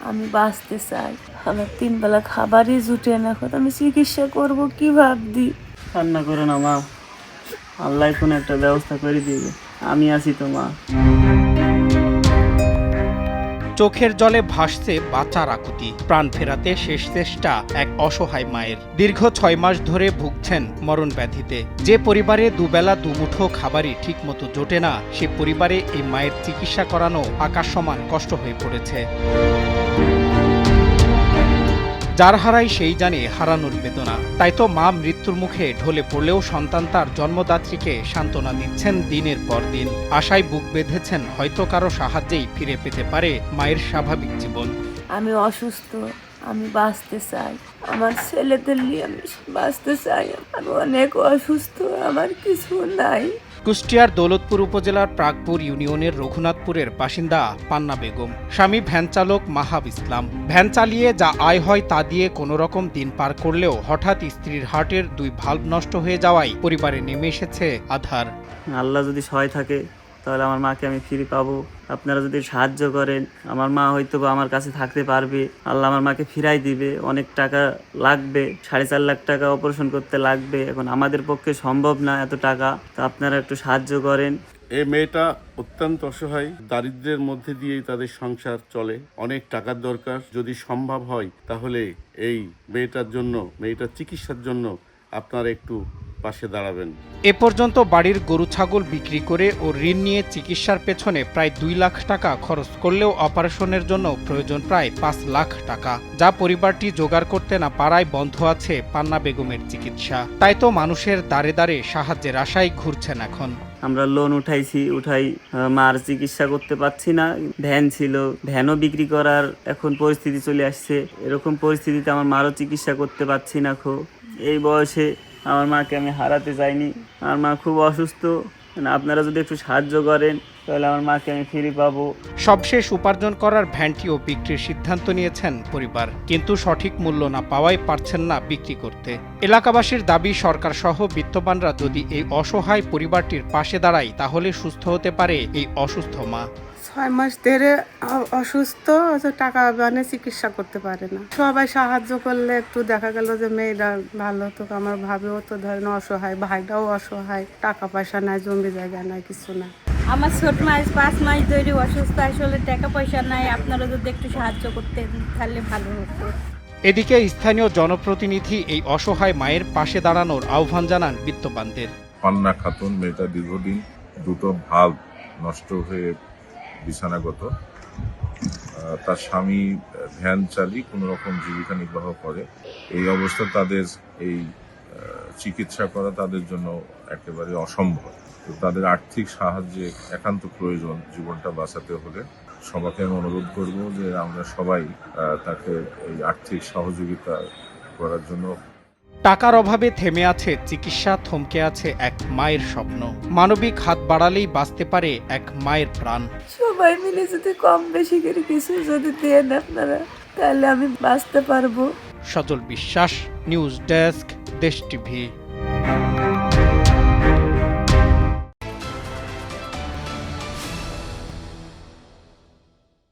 আমি বাঁচতে চাই। আমার 3 বেলা খাবারই জুটে না, এখন আমি চিকিৎসা করব কি ভাবদি। কান্না করো না মা, আল্লাহ কোনো একটা ব্যবস্থা করে দিবে, আমি আছি তো মা। চোখের জলে ভাসছে বাঁচার আকুতি। প্রাণ ফেরাতে শেষ চেষ্টা এক অসহায় মায়ের। দীর্ঘ 6 মাস ধরে ভুগছেন মরণ ব্যাধিতে। যে পরিবারে দুবেলা দুমুঠো খাবারই ঠিকমতো জোটে না, সে পরিবারে এই মায়ের চিকিৎসা করানো আকাশ সমান কষ্ট হয়ে পড়েছে। যার হারাই সেই জানে হারানোর বেদনা। তাই তো মা মৃত্যুর মুখে ঢলে পড়লেও সন্তান তার জন্মদাত্রীকে সান্ত্বনা দিচ্ছেন দিনের পর দিন। আশায় বুক বেঁধেছেন হয়তো কারো সাহায্যেই ফিরে পেতে পারে মায়ের স্বাভাবিক জীবন। আমি অসুস্থ, আমি বাঁচতে চাই, আমার ছেলেদের নিয়ে আমি বাঁচতে চাই। আমি অনেক অসুস্থ, আমার কিছু নাই। কুষ্টিয়ার দৌলতপুর উপজেলার প্রাগপুর ইউনিয়নের রঘুনাথপুরের বাসিন্দা পান্না বেগম। স্বামী ভ্যান চালক মাহাব ইসলাম। ভ্যান চালিয়ে যা আয় হয় তা দিয়ে কোনো রকম দিন পার করলেও হঠাৎ স্ত্রীর হার্টের 2 ভাল্ব নষ্ট হয়ে যাওয়ায় পরিবারে নেমে এসেছে আধার। আল্লাহ যদি সহায় থাকে তাহলে আমার মাকে আমি ফিরে পাবো। আপনারা যদি সাহায্য করেন আমার মা হয়তো বা আমার কাছে থাকতে পারবে, আল্লাহ আমার মাকে ফিরাই দিবে। অনেক টাকা লাগবে, 4.5 লাখ টাকা অপারেশন করতে লাগবে, এখন আমাদের পক্ষে সম্ভব না এত টাকা, তো আপনারা একটু সাহায্য করেন। এই মেয়েটা অত্যন্ত অসহায়, দারিদ্র্যের মধ্যে দিয়েই তাদের সংসার চলে। অনেক টাকার দরকার, যদি সম্ভব হয় তাহলে এই মেয়েটার চিকিৎসার জন্য আপনারা একটু পাশে দাঁড়াবেন। এ পর্যন্ত বাড়ির গরু ছাগল বিক্রি করে ও ঋণ নিয়ে চিকিৎসার পেছনে প্রায় 2 লাখ টাকা খরচ করলেও অপারেশনের জন্য প্রয়োজন প্রায় 5 লাখ টাকা, যা পরিবারটি জোগাড় করতে না পারায় বন্ধ আছে পান্না বেগমের চিকিৎসা। তাই তো মানুষের দাঁড়ে দাঁড়ে সাহায্যের আশায় ঘুরছেন এখন। আমরা লোন উঠাই মার চিকিৎসা করতে পারছি না। ভ্যান ছিল, ভ্যানও বিক্রি করার এখন পরিস্থিতি চলে আসছে। এরকম পরিস্থিতিতে আমার মারও চিকিৎসা করতে পারছি না। এই বয়সে আমার মাকে আমি হারাতে চাইনি। আমার মা খুব অসুস্থ, আপনারা যদি একটু সাহায্য করেন তাহলে আমার মাকে আমি ফিরে পাবো। সবশেষ উপার্জন করার ভ্যানটিও বিক্রির সিদ্ধান্ত নিয়েছেন পরিবার, কিন্তু সঠিক মূল্য না পাওয়ায় পারছেন না বিক্রি করতে। এলাকাবাসীর দাবি, সরকার সহ বিত্তবানরা যদি এই অসহায় পরিবারটির পাশে দাঁড়ায় তাহলে সুস্থ হতে পারে এই অসুস্থ মা। 6 মাস ধরে অসুস্থ, টাকা মানে চিকিৎসা করতে পারে না। সবাই সাহায্য করলে একটু দেখা গেল যে মেয়েরা ভালো হতো। আমার ভাবেও তো ধরেন অসহায়, ভাইটাও অসহায়, টাকা পয়সা নাই, জমি জায়গা নাই, কিছু না। আমার ছোট মাস 5 মাস ধরে অসুস্থ, আসলে টাকা পয়সা নাই। আপনারা যদি একটু সাহায্য করতেন তাহলে ভালো হতো। এদিকে স্থানীয় জনপ্রতিনিধি এই অসহায় মায়ের পাশে দাঁড়ানোর আহ্বান জানান বিত্তবানদের। পান্না খাতুন, মেয়েটা দীর্ঘদিন 2টো ভাল্ব নষ্ট হয়ে বিছানাগত। তার স্বামী ভ্যান চালিয়ে কোনো রকম জীবিকা নির্বাহ করে। এই অবস্থা তাদের এই চিকিৎসা করা তাদের জন্য একেবারে অসম্ভব। তো তাদের আর্থিক সাহায্যে একান্ত প্রয়োজন জীবনটা বাঁচাতে হলে। সবাইকে আমি অনুরোধ করব যে আমরা সবাই তাকে এই আর্থিক সহযোগিতা করার জন্য। টাকার অভাবে থেমে আছে চিকিৎসা, থমকে আছে এক মায়ের স্বপ্ন। মানবিক হাত বাড়ালেই বাঁচতে পারে এক মায়ের প্রাণ। সবাই মিলে যদি কম বেশি করে কিছু যদি দেন আপনারা, তাহলে আমি বাঁচতে পারবো। সজল বিশ্বাস, নিউজ ডেস্ক, দেশ টিভি।